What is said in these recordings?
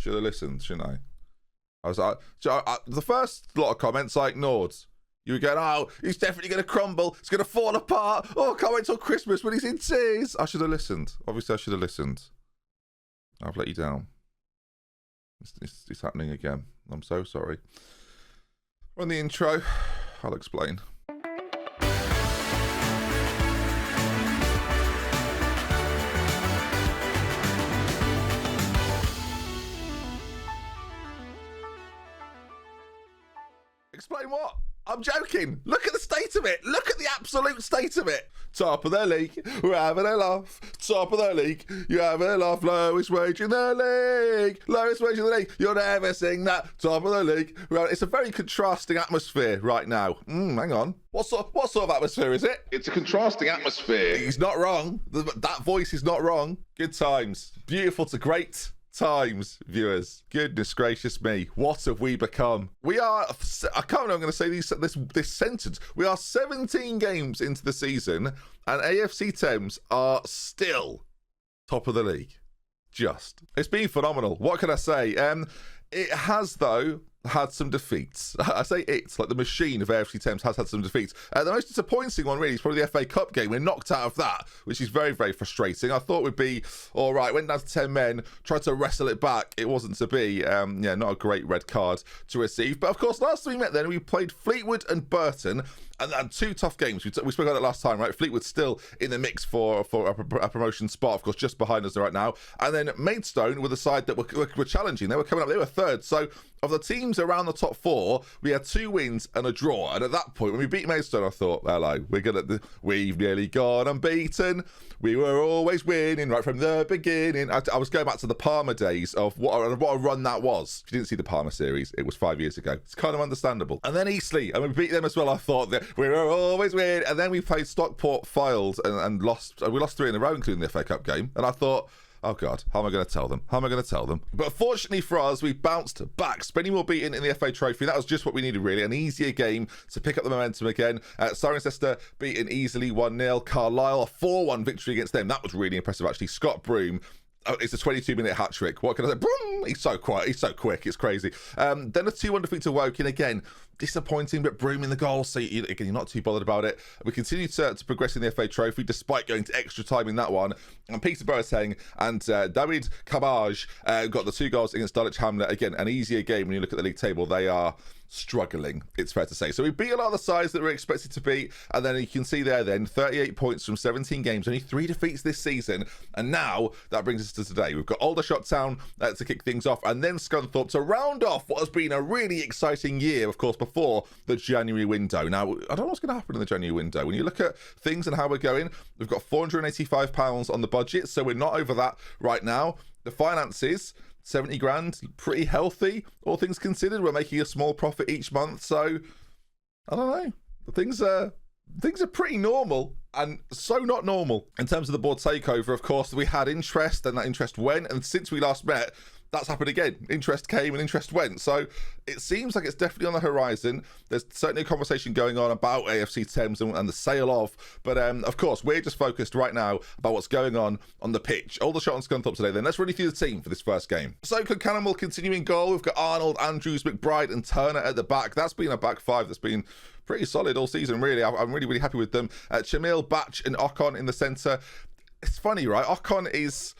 Should have listened, shouldn't I? I was like, the first lot of comments I ignored. You were going, oh, he's definitely going to crumble. It's going to fall apart. Oh, can't wait till Christmas when he's in tears. I should have listened. Obviously, I should have listened. I've let you down. It's happening again. I'm so sorry. On the intro, I'll explain. Explain what? I'm joking. Look at the state of it. Look at the absolute state of it. Top of the league, we're having a laugh. Top of the league, you're having a laugh. Lowest wage in the league. Lowest wage in the league. You'll never sing that. Top of the league. It's a very contrasting atmosphere right now. Hang on. What sort of atmosphere is it? It's a contrasting atmosphere. He's not wrong. That voice is not wrong. Good times. Beautiful to great times, viewers. Goodness gracious me, what have we become? We are, I can't remember, I'm going to say this sentence. We are 17 games into the season, and AFC Thames are still top of the league. It's been phenomenal. What can I say? It has, though, had some defeats. I say it's like the machine of AFC Thames has had some defeats. The most disappointing one really is probably the FA Cup game. We're knocked out of that, which is very, very frustrating. I thought we'd be all right. Went down to 10 men, tried to wrestle it back. It wasn't to be. Not a great red card to receive. But of course, last time we met then, we played Fleetwood and Burton. And two tough games. We spoke about it last time, right? Fleetwood's still in the mix for a promotion spot, of course, just behind us right now. And then Maidstone were the side that were challenging. They were coming up. They were third. So of the teams around the top four, we had 2 wins and a draw. And at that point, when we beat Maidstone, I thought, hello, we've nearly gone unbeaten. We were always winning right from the beginning. I was going back to the Parma days of what a run that was. If you didn't see the Parma series, it was 5 years ago. It's kind of understandable. And then Eastleigh, and we beat them as well. I thought that we were always winning. And then we played Stockport Files and lost. We lost 3 in a row, including the FA Cup game. And I thought, oh God, how am I going to tell them? But fortunately for us, we bounced back. Spennymoor beaten in the FA Trophy. That was just what we needed, really. An easier game to pick up the momentum again. Cirencester beaten easily 1-0. Carlisle, a 4-1 victory against them. That was really impressive, actually. Scott Broom. It's a 22-minute hat trick. What can I say? Boom! He's so quiet. He's so quick. It's crazy. Then a 2-1 defeat to Woking. Again, disappointing, but Broom in the goal. So, you're not too bothered about it. We continue to progress in the FA Trophy, despite going to extra time in that one. And Peter Boateng and David Cabaj got the 2 goals against Dulwich Hamlet. Again, an easier game when you look at the league table. They are struggling, it's fair to say. So we beat a lot of the sides that we're expected to beat, and then you can see there then 38 points from 17 games, only 3 defeats this season, and now that brings us to today. We've got Aldershot Town to kick things off, and then Scunthorpe to round off what has been a really exciting year, of course, before the January window. Now, I don't know what's going to happen in the January window. When you look at things and how we're going, we've got £485 on the budget, so we're not over that right now. The finances, 70 grand, pretty healthy, all things considered. We're making a small profit each month, so I don't know. Things are pretty normal, and so not normal. In terms of the board takeover, of course, we had interest, and that interest went, and since we last met, that's happened again. Interest came and interest went. So it seems like it's definitely on the horizon. There's certainly a conversation going on about AFC Thames and the sale of. But of course, we're just focused right now about what's going on the pitch. Aldershot and Scunthorpe today then. Let's run you through the team for this first game. So Canon will continue in goal. We've got Arnold, Andrews, McBride and Turner at the back. That's been a back 5 that's been pretty solid all season, really. I'm really, really happy with them. Chamil, Batch and Ocon in the centre. It's funny, right? Ocon is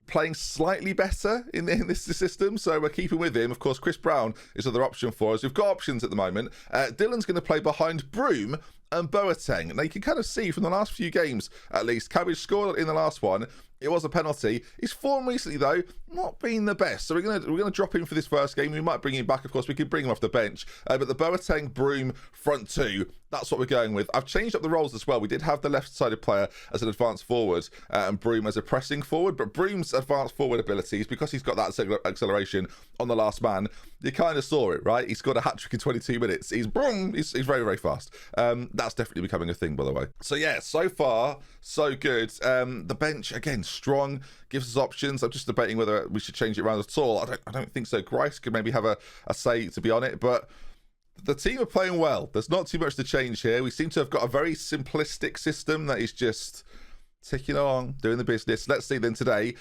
playing slightly better in this system, so we're keeping with him. Of course, Chris Brown is another option for us. We've got options at the moment. Dylan's going to play behind Broom and Boateng. Now, you can kind of see from the last few games, at least, Cabbage scored in the last one. It was a penalty. His form recently, though, not been the best. So we're gonna drop him for this first game. We might bring him back, of course. We could bring him off the bench. But the Boateng, Broom, front 2, that's what we're going with. I've changed up the roles as well. We did have the left-sided player as an advanced forward and Broom as a pressing forward. But Broom's advanced forward abilities, because he's got that acceleration on the last man, you kind of saw it, right? He scored a hat-trick in 22 minutes. He's very, very fast. That's definitely becoming a thing, by the way. So, yeah, so far, so good. The bench, again, strong, gives us options. I'm just debating whether we should change it around at all. I don't think so. Grice could maybe have a say to be on it, but the team are playing well. There's not too much to change here. We seem to have got a very simplistic system that is just ticking along, doing the business. Let's see then today.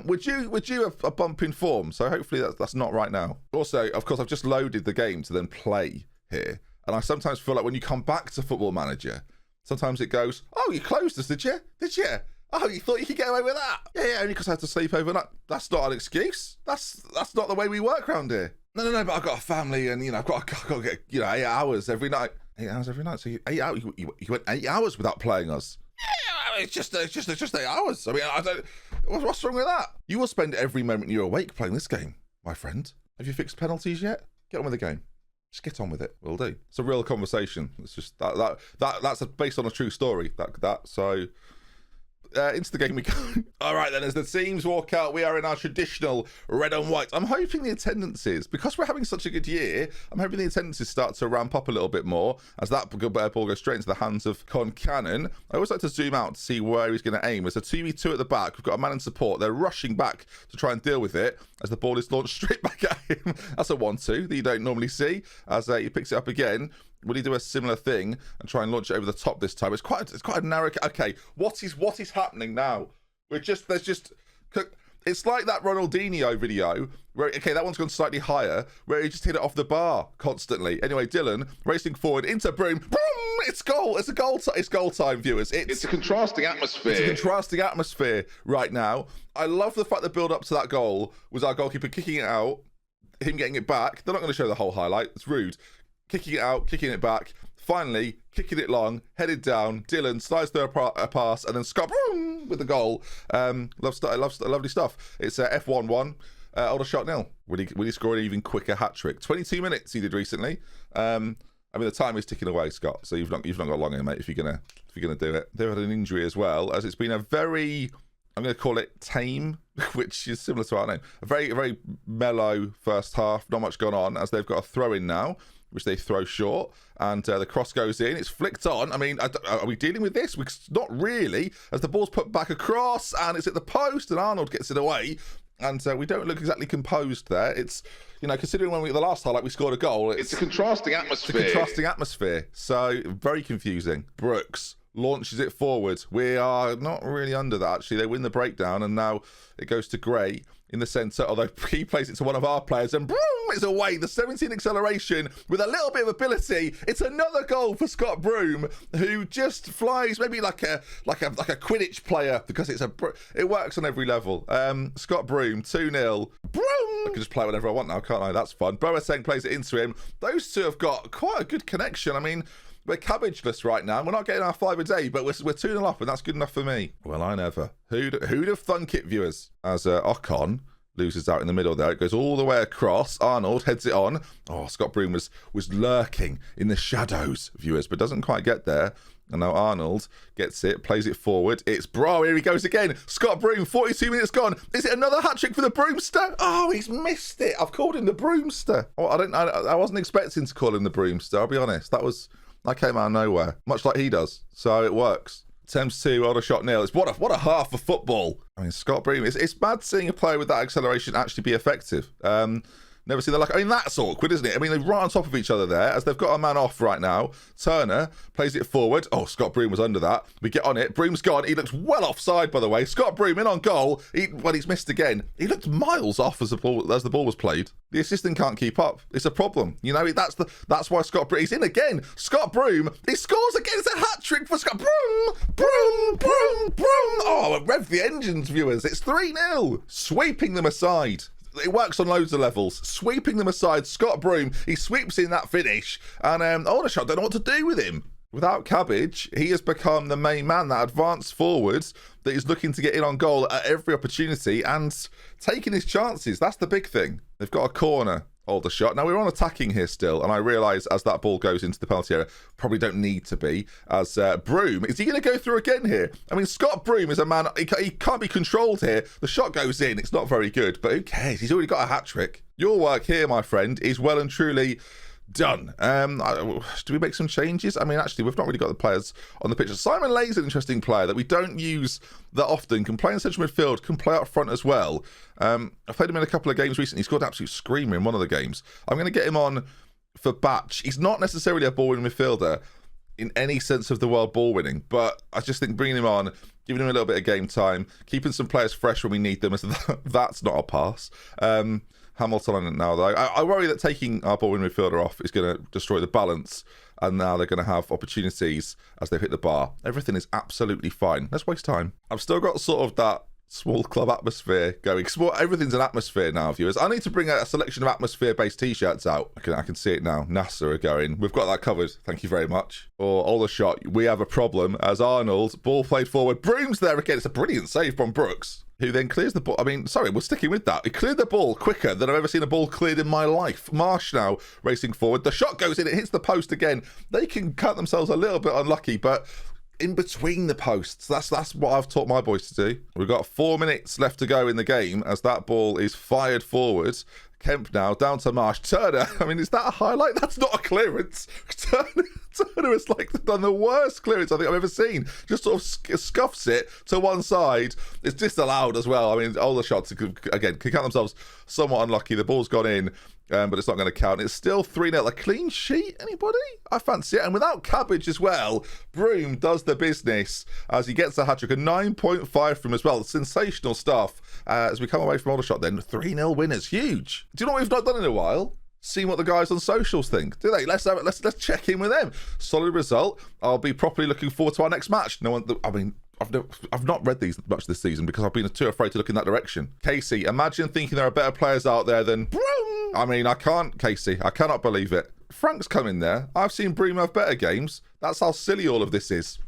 Would you a bump in form? So hopefully that's not right now. Also, of course, I've just loaded the game to then play here. And I sometimes feel like when you come back to Football Manager, sometimes it goes, oh, you closed us, did you? Did you? Oh, you thought you could get away with that? Yeah, only because I had to sleep overnight. That's not an excuse. That's not the way we work around here. No, but I've got a family and, I've got to get, 8 hours every night. 8 hours every night. So you went 8 hours without playing us. Yeah, it's just 8 hours. I mean, I don't. What's wrong with that? You will spend every moment you're awake playing this game, my friend. Have you fixed penalties yet? Get on with the game. Just get on with it. Will do. It's a real conversation. It's just that's based on a true story. So. Into the game we go. All right, then, as the teams walk out, we are in our traditional red and white. I'm hoping the attendances, because we're having such a good year, I'm hoping the attendances start to ramp up a little bit more as that ball goes straight into the hands of Canon. I always like to zoom out to see where he's going to aim. There's a 2v2 at the back. We've got a man in support. They're rushing back to try and deal with it as the ball is launched straight back at him. That's a 1-2 that you don't normally see as he picks it up again. Will he do a similar thing and try and launch it over the top this time? It's quite a narrow. Okay, what is happening now? It's like that Ronaldinho video where that one's gone slightly higher, where he just hit it off the bar constantly. Anyway, Dylan racing forward into Broom. Boom! It's goal. It's goal time, viewers. It's a contrasting atmosphere. It's a contrasting atmosphere right now. I love the fact the build up to that goal was our goalkeeper kicking it out, him getting it back. They're not going to show the whole highlight. It's rude. Kicking it out, kicking it back, finally kicking it long, headed down. Dylan slides through a pass, and then Scott boom, with the goal. Lovely stuff. It's F1-1, Aldershot 0. Will he score an even quicker hat trick? 22 minutes he did recently. I mean, the time is ticking away, Scott. So you've not got long here, mate. If you're gonna do it, they've had an injury as well, as it's been a very, I'm going to call it tame, which is similar to our name. A very, very mellow first half. Not much going on, as they've got a throw in now, which they throw short, and the cross goes in. It's flicked on. I mean, are we dealing with this? Not really, as the ball's put back across, and it's at the post, and Arnold gets it away, and we don't look exactly composed there. It's, considering when the last highlight we scored a goal, it's a contrasting atmosphere. So, very confusing. Brooks launches it forward. We are not really under that, actually. They win the breakdown, and now it goes to Gray in the centre, although he plays it to one of our players, and boom, it's away. The 17 acceleration with a little bit of ability. It's another goal for Scott Broom, who just flies, maybe like a Quidditch player, because it works on every level. Scott Broom, 2-0. Broom! I can just play whatever I want now, can't I? That's fun. Boateng plays it into him. Those two have got quite a good connection. I mean, we're cabbageless right now. We're not getting our 5 a day, but we're 2-0 up, and that's good enough for me. Well, I never. Who'd have thunk it, viewers? As Ocon loses out in the middle there. It goes all the way across. Arnold heads it on. Oh, Scott Broom was lurking in the shadows, viewers, but doesn't quite get there. And now Arnold gets it, plays it forward. It's Bro, here he goes again. Scott Broom, 42 minutes gone. Is it another hat-trick for the Broomster? Oh, he's missed it. I've called him the Broomster. Oh, I wasn't expecting to call him the Broomster, I'll be honest. That came out of nowhere, much like he does. So it works. Thames 2, Aldershot 0. It's what a half of football. I mean, Scott Broom, it's mad seeing a player with that acceleration actually be effective. Never seen that like. I mean, that's awkward, isn't it? I mean, they're right on top of each other there, as they've got a man off right now. Turner plays it forward. Oh, Scott Broom was under that. We get on it. Broom's gone. He looks well offside, by the way. Scott Broom in on goal. He's missed again. He looked miles off as the ball was played. The assistant can't keep up. It's a problem. That's why Scott Broom. He's in again. Scott Broom. He scores again. It's a hat trick for Scott Broom. Broom. Oh, rev the engines, viewers. It's 3-0. Sweeping them aside. It works on loads of levels. Sweeping them aside, Scott Broom, he sweeps in that finish, and Aldershot don't know what to do with him. Without Cabbage, he has become the main man, that advanced forwards that is looking to get in on goal at every opportunity and taking his chances. That's the big thing. They've got a corner, Aldershot. Now, we're on attacking here still, and I realise as that ball goes into the penalty area, probably don't need to be, as Broom, is he going to go through again here? I mean, Scott Broom is a man, he can't be controlled here. The shot goes in, it's not very good, but who cares? He's already got a hat-trick. Your work here, my friend, is well and truly done. Do we make some changes? I mean, actually, we've not really got the players on the pitch. Simon Lay's an interesting player that we don't use that often. Can play in central midfield, can play up front as well. I've played him in a couple of games recently. He scored an absolute screamer in one of the games. I'm going to get him on for Batch. He's not necessarily a ball-winning midfielder in any sense of the word ball winning, but I just think bringing him on giving them a little bit of game time, keeping some players fresh when we need them. That's not a pass. Hamilton on it now, though. I worry that taking our ball in midfielder off is going to destroy the balance, and now they're going to have opportunities as they hit the bar. Everything is absolutely fine. Let's waste time. I've still got sort of that small club atmosphere going. Everything's an atmosphere now, viewers. I need to bring a selection of atmosphere-based t-shirts out. I can see it now. NASA are going. We've got that covered. Thank you very much. Or Aldershot, we have a problem as Arnold, ball played forward. Broom's there again. It's a brilliant save from Brooks, who then clears the ball. I mean, sorry, we're sticking with that. He cleared the ball quicker than I've ever seen a ball cleared in my life. Marsh now racing forward. The shot goes in. It hits the post again. They can cut themselves a little bit unlucky, but in between the posts. That's what I've taught my boys to do. We've got 4 minutes left to go in the game as that ball is fired forward. Kemp now, down to Marsh. Turner, I mean, is that a highlight? That's not a clearance. Turner has done the worst clearance I think I've ever seen. Just sort of scuffs it to one side. It's disallowed as well. I mean, all the shots, again, can count themselves somewhat unlucky. The ball's gone in, but it's not going to count. It's still 3-0. A clean sheet, anybody? I fancy it. And without Cabbage as well, Broom does the business as he gets a hat-trick. A 9.5 from him as well. Sensational stuff. As we come away from Aldershot then, 3-0 winners. Huge. Do you know what we've not done in a while? Seen what the guys on socials think. Do they? Let's check in with them. Solid result. I'll be properly looking forward to our next match. No one, I mean, I've not read these much this season because I've been too afraid to look in that direction. Casey, imagine thinking there are better players out there than Broom. I mean, I can't, Casey. I cannot believe it. Frank's come in there. I've seen Broom have better games. That's how silly all of this is.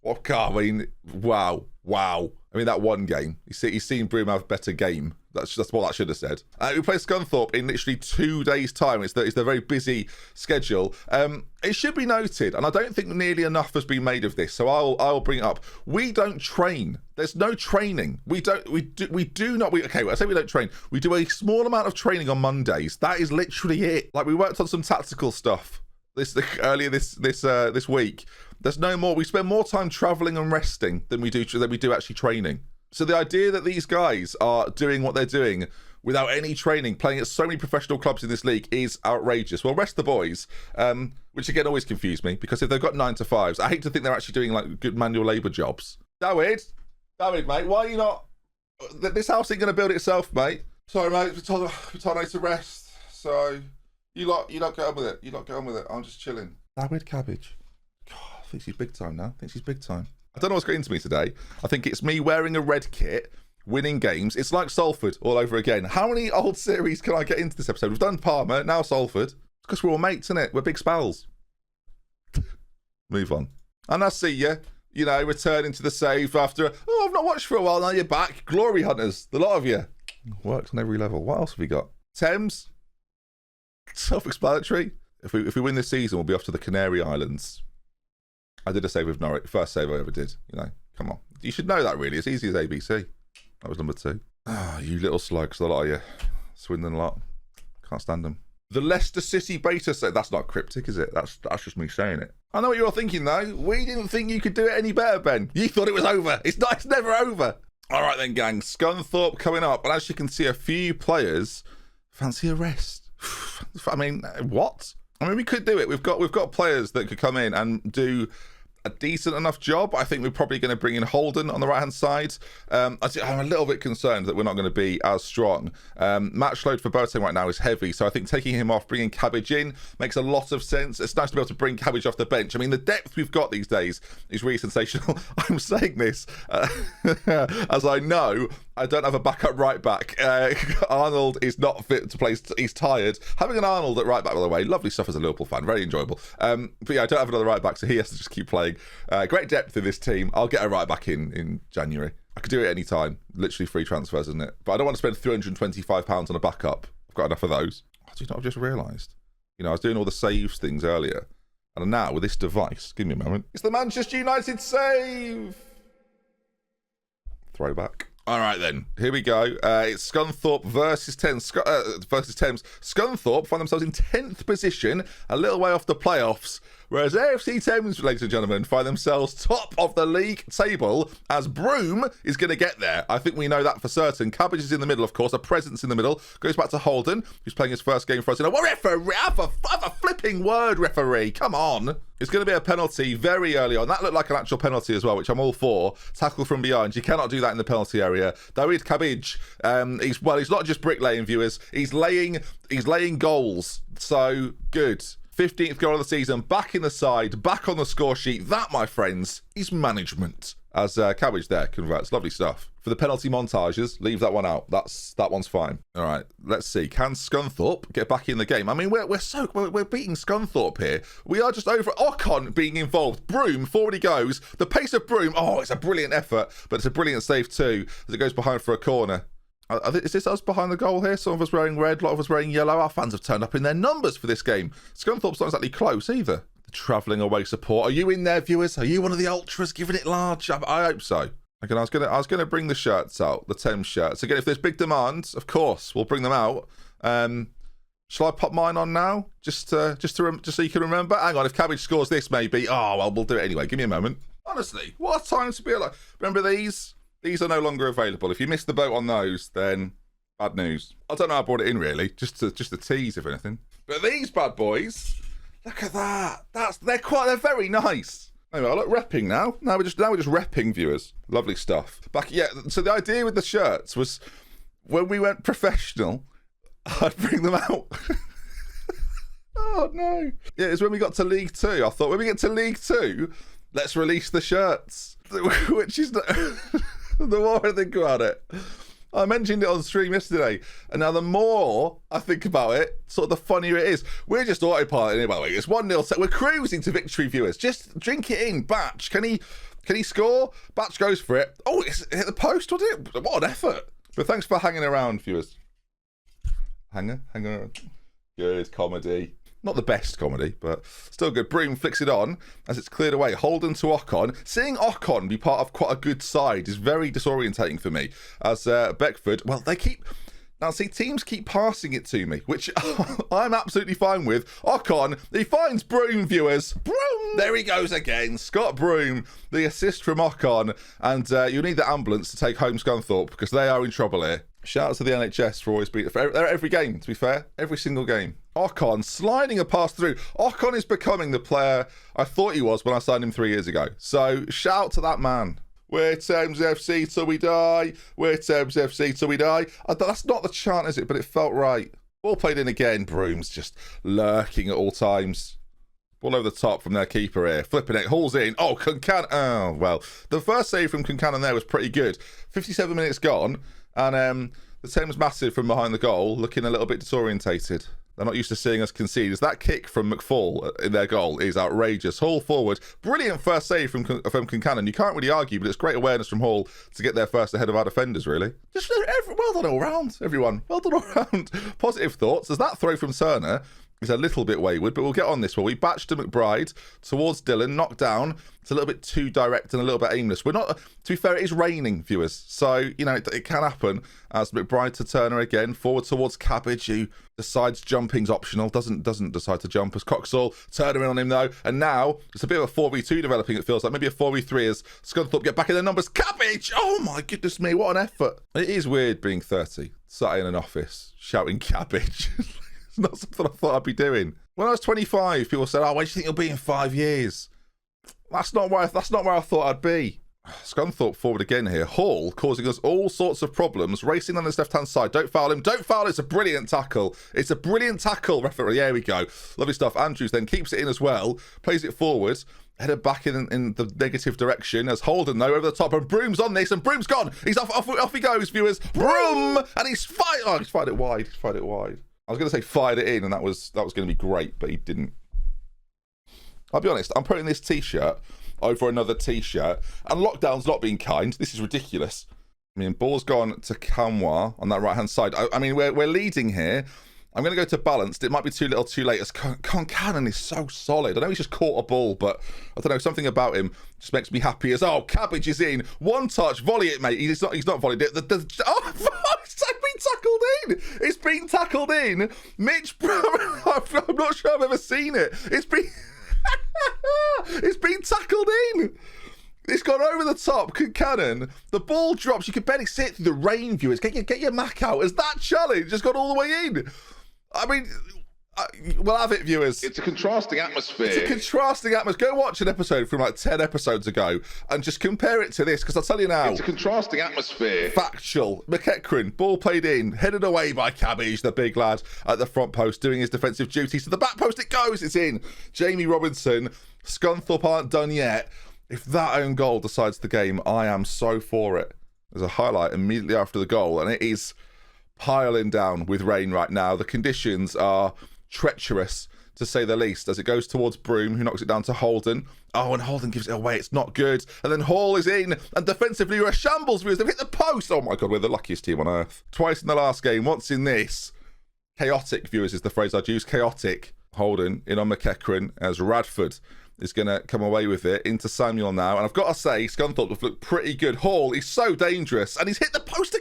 What? I mean, wow. I mean, that one game. He's seen Broom have better game. That's what that should have said. We play Scunthorpe in literally 2 days' time. It's the very busy schedule. It should be noted, and I don't think nearly enough has been made of this, so I'll bring it up. We don't train. There's no training. We do not. Okay, I say we don't train. We do a small amount of training on Mondays. That is literally it. Like, we worked on some tactical stuff earlier this week. There's no more. We spend more time traveling and resting than we do actually training. So the idea that these guys are doing what they're doing without any training, playing at so many professional clubs in this league, is outrageous. Well, rest the boys, which again always confuse me, because if they've got 9 to 5s, I hate to think they're actually doing like good manual labour jobs. David, mate, why are you not? This house ain't going to build itself, mate. Sorry, mate, we're told I need to rest. So you lot get on with it. I'm just chilling. David Cabbage. God, I think she's big time now. I don't know what's getting into me today. I think it's me wearing a red kit, winning games. It's like Salford all over again. How many old series can I get into this episode? We've done Parma, now Salford. It's because we're all mates, innit? We're big spals. Move on. And I see you, returning to the save after, I've not watched for a while, now you're back. Glory hunters, the lot of you. Works on every level. What else have we got? Thames. Self-explanatory. If we win this season, we'll be off to the Canary Islands. I did a save with Norwich. First save I ever did. Come on. You should know that, really. It's easy as ABC. That was number 2. You little slugs, the lot of you. Swindon lot. Can't stand them. The Leicester City beta set. That's not cryptic, is it? That's just me saying it. I know what you're all thinking, though. We didn't think you could do it any better, Ben. You thought it was over. It's not. It's never over. All right, then, gang. Scunthorpe coming up. And as you can see, a few players fancy a rest. I mean, what? I mean, we could do it. We've got players that could come in and do a decent enough job. I think we're probably going to bring in Holden on the right hand side. I'm a little bit concerned that we're not going to be as strong. Match load for Boateng right now is heavy, so I think taking him off, bringing Cabbage in makes a lot of sense. It's nice to be able to bring Cabbage off the bench. I mean, the depth we've got these days is really sensational. I'm saying this as I know I don't have a backup right back. Arnold is not fit to play. He's tired. Having an Arnold at right back, by the way, lovely stuff as a Liverpool fan. Very enjoyable. But yeah, I don't have another right back, so he has to just keep playing. Great depth in this team. I'll get a right back in January. I could do it any time. Literally free transfers, isn't it? But I don't want to spend £325 on a backup. I've got enough of those. Do you know what I've just realised? I was doing all the saves things earlier. And now with this device, give me a moment. It's the Manchester United save! Throwback. All right, then. Here we go. It's Scunthorpe versus Thames. Scunthorpe find themselves in 10th position, a little way off the playoffs. Whereas AFC Thames, ladies and gentlemen, find themselves top of the league table as Broom is going to get there. I think we know that for certain. Cabbage is in the middle, of course. A presence in the middle. Goes back to Holden, who's playing his first game for us. What referee? Have a flipping word, referee. Come on. It's going to be a penalty very early on. That looked like an actual penalty as well, which I'm all for. Tackle from behind. You cannot do that in the penalty area. David Cabbage, he's not just bricklaying, viewers. He's laying goals. So good. 15th goal of the season, back in the side, back on the score sheet. That, my friends, is management. As Cabbage there converts. Lovely stuff. For the penalty montages, leave that one out. That one's fine. All right, let's see. Can Scunthorpe get back in the game? I mean, we're beating Scunthorpe here. We are just over Ocon being involved. Broom, forward he goes. The pace of Broom. Oh, it's a brilliant effort, but it's a brilliant save too, as it goes behind for a corner. Is this us behind the goal here? Some of us wearing red, a lot of us wearing yellow. Our fans have turned up in their numbers for this game. Scunthorpe's not exactly close either. The travelling away support. Are you in there, viewers? Are you one of the ultras giving it large? I hope so. Again, I was gonna bring the shirts out, the Thames shirts. Again, if there's big demands, of course, we'll bring them out. Shall I pop mine on now? Just so you can remember? Hang on, if Cabbage scores this, maybe. Oh, well, we'll do it anyway. Give me a moment. Honestly, what a time to be alive. Remember these? These are no longer available. If you missed the boat on those, then bad news. I don't know how I brought it in, really. Just to tease, if anything. But these bad boys, look at that. They're very nice. Anyway, I look repping now. Now we're just repping, viewers. Lovely stuff. So the idea with the shirts was when we went professional, I'd bring them out. Oh no. Yeah, it's when we got to League 2. I thought when we get to League 2, let's release the shirts. Which is the more I think about it. I mentioned it on stream yesterday, and now the more I think about it, sort of the funnier it is. We're just autopiloting it, by the way. It's 1-0. We're cruising to victory, viewers. Just drink it in. Batch, can he score? Batch goes for it. Oh, it hit the post, was it? What an effort. But thanks for hanging around, viewers. Hang around. Good comedy. Not the best comedy, but still good. Broom flicks it on as it's cleared away. Holden to Ocon. Seeing Ocon be part of quite a good side is very disorientating for me. As Beckford, well, teams keep passing it to me, which I'm absolutely fine with. Ocon, he finds Broom, viewers. Broom! There he goes again. Scott Broom, the assist from Ocon. And you'll need the ambulance to take home Scunthorpe because they are in trouble here. Shout out to the NHS for always being for every game, to be fair. Every single game. Ocon sliding a pass through. Ocon is becoming the player I thought he was when I signed him 3 years ago. So shout out to that man. We're Thames FC till we die. We're Thames FC till we die. That's not the chant, is it? But it felt right. Ball played in again. Broom's just lurking at all times. Ball over the top from their keeper here. Flipping it. Hauls in. Oh, Concan. Oh, well. The first save from Concan there was pretty good. 57 minutes gone. And the Thames massive from behind the goal, looking a little bit disorientated. They're not used to seeing us concede. As that kick from McFall in their goal is outrageous. Hall forward. Brilliant first save from Concannon. You can't really argue, but it's great awareness from Hall to get there first ahead of our defenders, really. Just well done all round, everyone. Well done all round. Positive thoughts. As that throw from Turner is a little bit wayward, but we'll get on this one. We batched to McBride towards Dylan, knocked down. It's a little bit too direct and a little bit aimless. We're not, to be fair, it is raining, viewers. So, it can happen. As McBride to Turner again, forward towards Cabbage, who decides jumping's optional, doesn't decide to jump as Coxall. Turner in on him though, and now it's a bit of a 4v2 developing, it feels like. Maybe a 4v3 as Scunthorpe get back in their numbers. Cabbage! Oh my goodness me, what an effort. It is weird being 30, sat in an office, shouting Cabbage. It's not something I thought I'd be doing. When I was 25, people said, where do you think you'll be in 5 years? That's not where I thought I'd be. Scunthorpe forward again here. Hall causing us all sorts of problems. Racing on his left-hand side. Don't foul him. Don't foul. It's a brilliant tackle. It's a brilliant tackle, referee. There we go. Lovely stuff. Andrews then keeps it in as well. Plays it forward. Headed back in the negative direction as Holden, though, over the top. And Broom's on this, and Broom's gone. He's off he goes, viewers. Broom! And he's fired it wide. He's fired it wide. I was going to say fired it in, and that was going to be great, but he didn't. I'll be honest, I'm putting this T-shirt over another T-shirt, and lockdown's not being kind. This is ridiculous. I mean, ball's gone to Kamwa on that right-hand side. I mean, we're leading here. I'm going to go to balanced. It might be too little too late. As Cannon is so solid. I know he's just caught a ball, but I don't know, something about him just makes me happy as, Cabbage is in. One touch, volley it, mate. He's not volleyed it. It's been tackled in. It's been tackled in. Mitch, I'm not sure I've ever seen it. It's been... It's been tackled in. It's gone over the top. Canon. The ball drops. You can barely see it through the rain, viewers. Get your Mac out. Has that challenge just gone all the way in? I mean, we'll have it, viewers. It's a contrasting atmosphere. It's a contrasting atmosphere. Go watch an episode from like 10 episodes ago and just compare it to this, because I'll tell you now. It's a contrasting atmosphere. Factual. McEachran, ball played in, headed away by Cabbage, the big lad at the front post, doing his defensive duties. To the back post it goes. It's in. Jamie Robinson. Scunthorpe aren't done yet. If that own goal decides the game, I am so for it. There's a highlight immediately after the goal, and it is piling down with rain right now. The conditions are treacherous, to say the least, as it goes towards Broom, who knocks it down to Holden. Oh, and Holden gives it away. It's not good. And then Hall is in, and defensively we're a shambles, viewers. They've hit the post. Oh my God, we're the luckiest team on earth. Twice in the last game. Once in this. Chaotic, viewers, is the phrase I'd use. Chaotic. Holden in on McEachran as Radford is going to come away with it into Samuel now. And I've got to say, Scunthorpe have looked pretty good. Hall, he's so dangerous. And he's hit the post.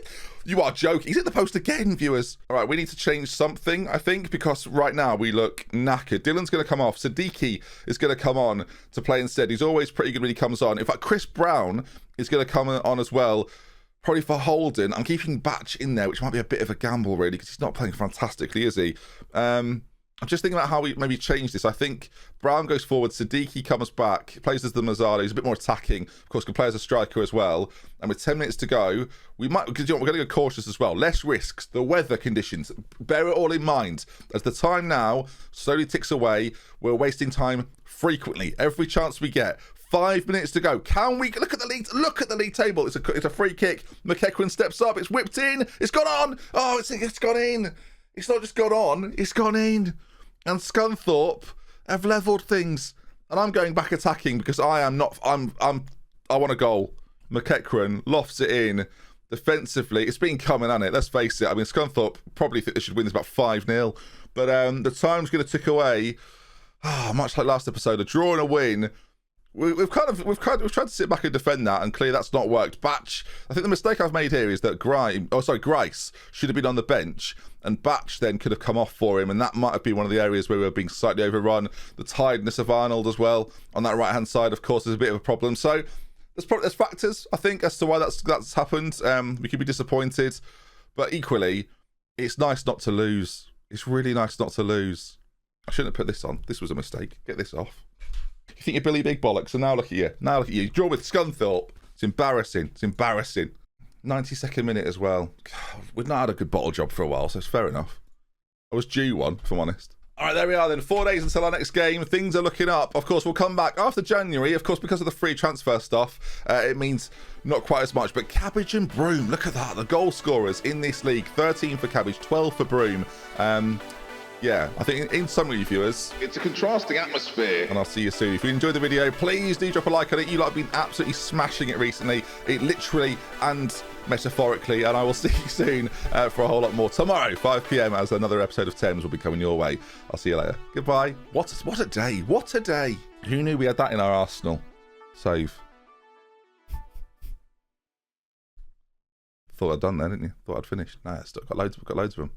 You are joking. He's hit the post again, viewers. All right, we need to change something, I think, because right now we look knackered. Dylan's going to come off. Siddiqui is going to come on to play instead. He's always pretty good when he comes on. In fact, Chris Brown is going to come on as well. Probably for Holden. I'm keeping Batch in there, which might be a bit of a gamble, really, because he's not playing fantastically, is he? I'm just thinking about how we maybe change this. I think Brown goes forward, Siddiqui comes back, plays as the Mazzara. He's a bit more attacking. Of course, can play as a striker as well. And with 10 minutes to go, we might, because we're going to go cautious as well. Less risks, the weather conditions. Bear it all in mind. As the time now slowly ticks away, we're wasting time frequently. Every chance we get. 5 minutes to go. Can we look at the league? Look at the league table. It's a free kick. McEachran steps up. It's whipped in. It's gone on. Oh, it's gone in. It's not just gone on. It's gone in. And Scunthorpe have levelled things. And I'm going back attacking because I want a goal. McEachran lofts it in defensively. It's been coming, hasn't it? Let's face it. I mean, Scunthorpe probably think they should win this about 5-0. But the time's going to tick away. Much like last episode, a draw and a win. We've tried to sit back and defend that, and clearly that's not worked. Batch, I think the mistake I've made here is that Grice should have been on the bench, and Batch then could have come off for him, and that might have been one of the areas where we were being slightly overrun. The tiredness of Arnold as well on that right-hand side, of course, is a bit of a problem. So there's factors, I think, as to why that's happened. We could be disappointed, but equally, it's nice not to lose. It's really nice not to lose. I shouldn't have put this on. This was a mistake. Get this off. You think you're Billy Big Bollocks, and now look at you. Now look at you. Draw with Scunthorpe. It's embarrassing. It's embarrassing. 92nd minute as well. God, we've not had a good bottle job for a while, so it's fair enough. I was due one, if I'm honest. All right, there we are then. 4 days until our next game. Things are looking up. Of course, we'll come back after January. Of course, because of the free transfer stuff, it means not quite as much. But Cabbage and Broom, look at that. The goal scorers in this league. 13 for Cabbage, 12 for Broom. Yeah, I think in summary, viewers, it's a contrasting atmosphere. And I'll see you soon. If you enjoyed the video, please do drop a like on it. You lot have been absolutely smashing it recently, literally and metaphorically. And I will see you soon for a whole lot more tomorrow, 5 p.m, as another episode of Thames will be coming your way. I'll see you later. Goodbye. What a day. What a day. Who knew we had that in our arsenal? Save. Thought I'd done that, didn't you? Thought I'd finished. Nah, I've got loads of them.